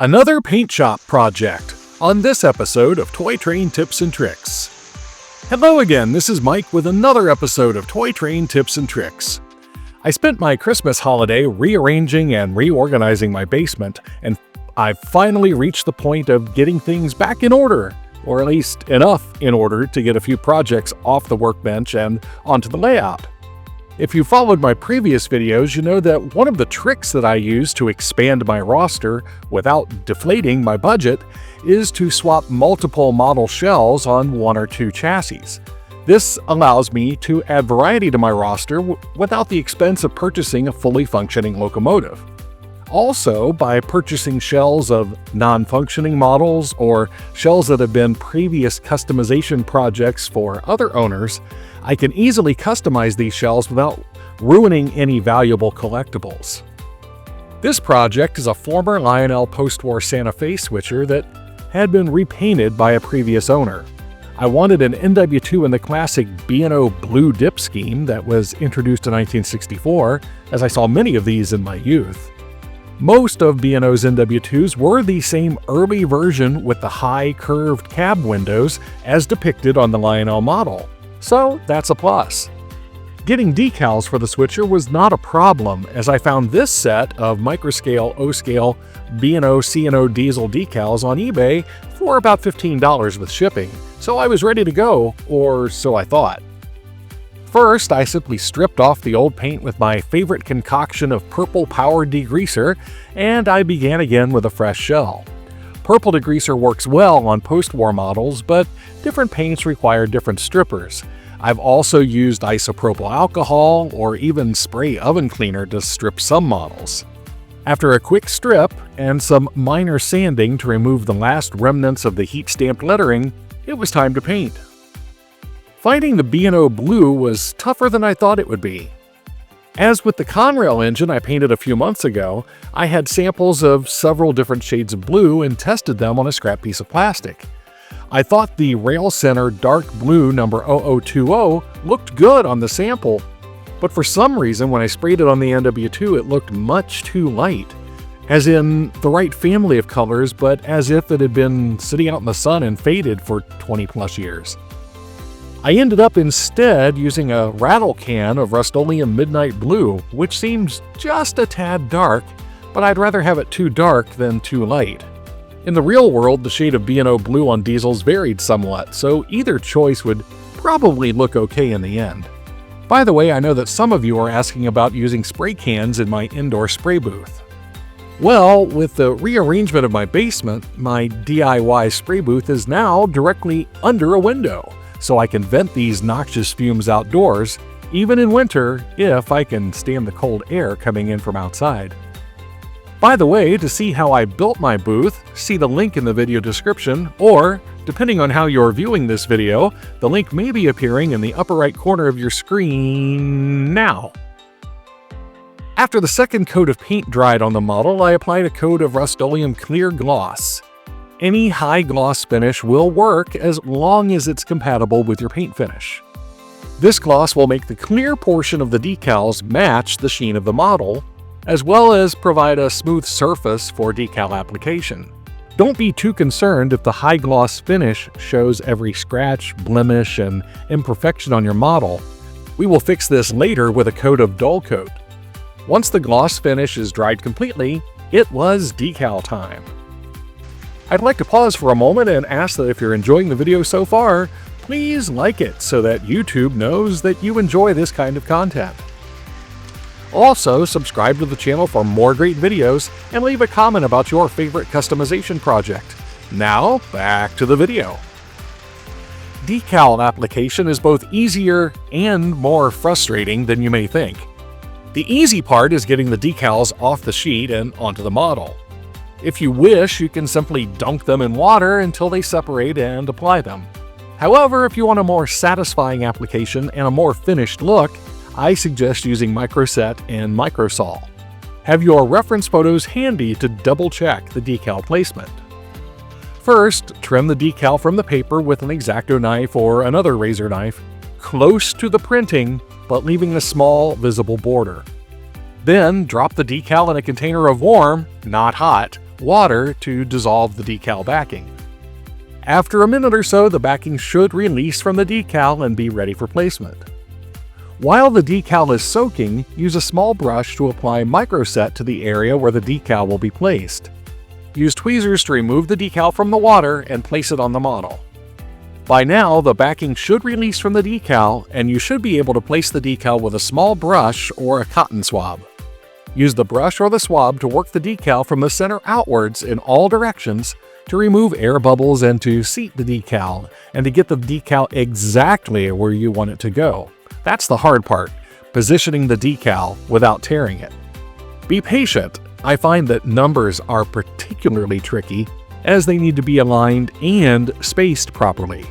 Another paint shop project on this episode of Toy Train Tips and Tricks. Hello again, this is Mike with another episode of Toy Train Tips and Tricks. I spent my Christmas holiday rearranging and reorganizing my basement, and I've finally reached the point of getting things back in order, or at least enough in order to get a few projects off the workbench and onto the layout. If you followed my previous videos, you know that one of the tricks that I use to expand my roster without deflating my budget is to swap multiple model shells on one or two chassis. This allows me to add variety to my roster without the expense of purchasing a fully functioning locomotive. Also, by purchasing shells of non-functioning models or shells that have been previous customization projects for other owners, I can easily customize these shells without ruining any valuable collectibles. This project is a former Lionel Postwar Santa Fe switcher that had been repainted by a previous owner. I wanted an NW2 in the classic O blue dip scheme that was introduced in 1964, as I saw many of these in my youth. Most of O's NW2s were the same early version with the high curved cab windows as depicted on the Lionel model, so that's a plus. Getting decals for the switcher was not a problem, as I found this set of Microscale O scale O C&O diesel decals on eBay for about $15 with shipping, so I was ready to go, or so I thought. First, I simply stripped off the old paint with my favorite concoction of purple power degreaser, and I began again with a fresh shell. Purple degreaser works well on post-war models, but different paints require different strippers. I've also used isopropyl alcohol or even spray oven cleaner to strip some models. After a quick strip and some minor sanding to remove the last remnants of the heat-stamped lettering, it was time to paint. Finding the O blue was tougher than I thought it would be. As with the Conrail engine I painted a few months ago, I had samples of several different shades of blue and tested them on a scrap piece of plastic. I thought the rail center dark blue number 0020 looked good on the sample, but for some reason when I sprayed it on the NW2 it looked much too light. As in the right family of colors, but as if it had been sitting out in the sun and faded for 20 plus years. I ended up instead using a rattle can of Rust-Oleum Midnight Blue, which seems just a tad dark, but I'd rather have it too dark than too light. In the real world, the shade of O blue on diesels varied somewhat, so either choice would probably look okay in the end. By the way, I know that some of you are asking about using spray cans in my indoor spray booth. Well, with the rearrangement of my basement, my DIY spray booth is now directly under a window, so I can vent these noxious fumes outdoors, even in winter, if I can stand the cold air coming in from outside. By the way, to see how I built my booth, see the link in the video description, or, depending on how you're viewing this video, the link may be appearing in the upper right corner of your screen now. After the second coat of paint dried on the model, I applied a coat of Rust-Oleum Clear Gloss. Any high gloss finish will work as long as it's compatible with your paint finish. This gloss will make the clear portion of the decals match the sheen of the model, as well as provide a smooth surface for decal application. Don't be too concerned if the high gloss finish shows every scratch, blemish, and imperfection on your model. We will fix this later with a coat of dull coat. Once the gloss finish is dried completely, it was decal time. I'd like to pause for a moment and ask that if you're enjoying the video so far, please like it so that YouTube knows that you enjoy this kind of content. Also, subscribe to the channel for more great videos and leave a comment about your favorite customization project. Now, back to the video. Decal application is both easier and more frustrating than you may think. The easy part is getting the decals off the sheet and onto the model. If you wish, you can simply dunk them in water until they separate and apply them. However, if you want a more satisfying application and a more finished look, I suggest using Microset and Microscale. Have your reference photos handy to double-check the decal placement. First, trim the decal from the paper with an X-Acto knife or another razor knife, close to the printing, but leaving a small, visible border. Then, drop the decal in a container of warm, not hot, water to dissolve the decal backing. After a minute or so, the backing should release from the decal and be ready for placement. While the decal is soaking, use a small brush to apply microset to the area where the decal will be placed. Use tweezers to remove the decal from the water and place it on the model. By now, the backing should release from the decal, and you should be able to place the decal with a small brush or a cotton swab. Use the brush or the swab to work the decal from the center outwards in all directions to remove air bubbles and to seat the decal, and to get the decal exactly where you want it to go. That's the hard part, positioning the decal without tearing it. Be patient. I find that numbers are particularly tricky, as they need to be aligned and spaced properly.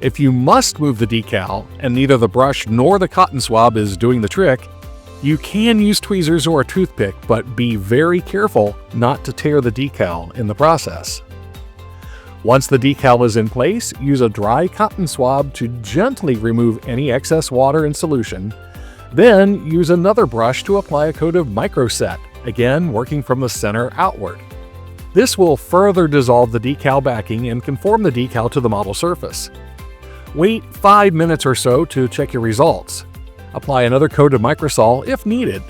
If you must move the decal, and neither the brush nor the cotton swab is doing the trick, you can use tweezers or a toothpick, but be very careful not to tear the decal in the process. Once the decal is in place, use a dry cotton swab to gently remove any excess water in solution. Then use another brush to apply a coat of microset, again working from the center outward. This will further dissolve the decal backing and conform the decal to the model surface. Wait 5 minutes or so to check your results. Apply another coat of Microscale if needed.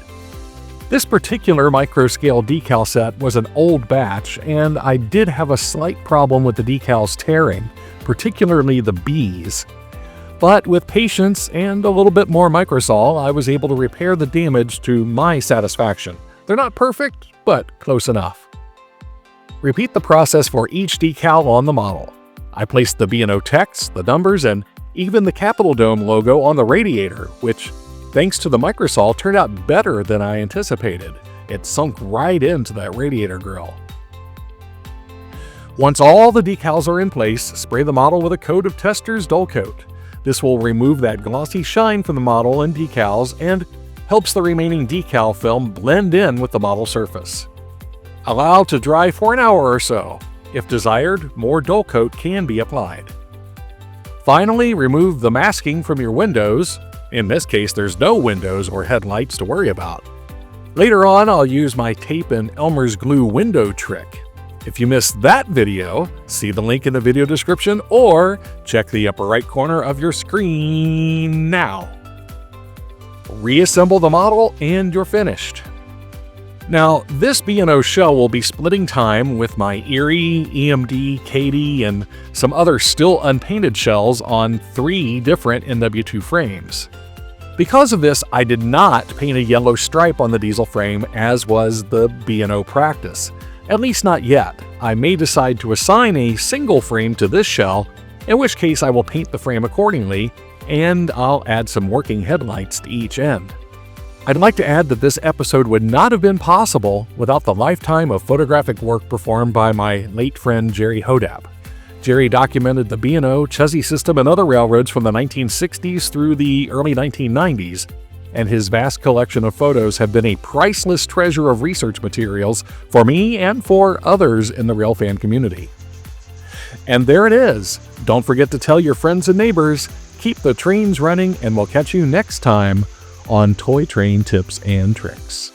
This particular Microscale decal set was an old batch, and I did have a slight problem with the decals tearing, particularly the B's. But with patience and a little bit more Microscale, I was able to repair the damage to my satisfaction. They're not perfect, but close enough. Repeat the process for each decal on the model. I placed the B&O text, the numbers, and even the Capitol Dome logo on the radiator, which, thanks to the Microscale, turned out better than I anticipated. It sunk right into that radiator grill. Once all the decals are in place, spray the model with a coat of Tester's Dull Coat. This will remove that glossy shine from the model and decals and helps the remaining decal film blend in with the model surface. Allow to dry for an hour or so. If desired, more dull coat can be applied. Finally, remove the masking from your windows. In this case, there's no windows or headlights to worry about. Later on, I'll use my tape and Elmer's glue window trick. If you missed that video, see the link in the video description or check the upper right corner of your screen now. Reassemble the model and you're finished. Now, this B&O shell will be splitting time with my Erie, EMD, Katy, and some other still unpainted shells on 3 different NW2 frames. Because of this, I did not paint a yellow stripe on the diesel frame as was the B&O practice. At least not yet. I may decide to assign a single frame to this shell, in which case I will paint the frame accordingly, and I'll add some working headlights to each end. I'd like to add that this episode would not have been possible without the lifetime of photographic work performed by my late friend Jerry Hodap. Jerry documented the B&O, Chessie system, and other railroads from the 1960s through the early 1990s, and his vast collection of photos have been a priceless treasure of research materials for me and for others in the railfan community. And there it is. Don't forget to tell your friends and neighbors, keep the trains running, and we'll catch you next time on Toy Train Tips and Tricks.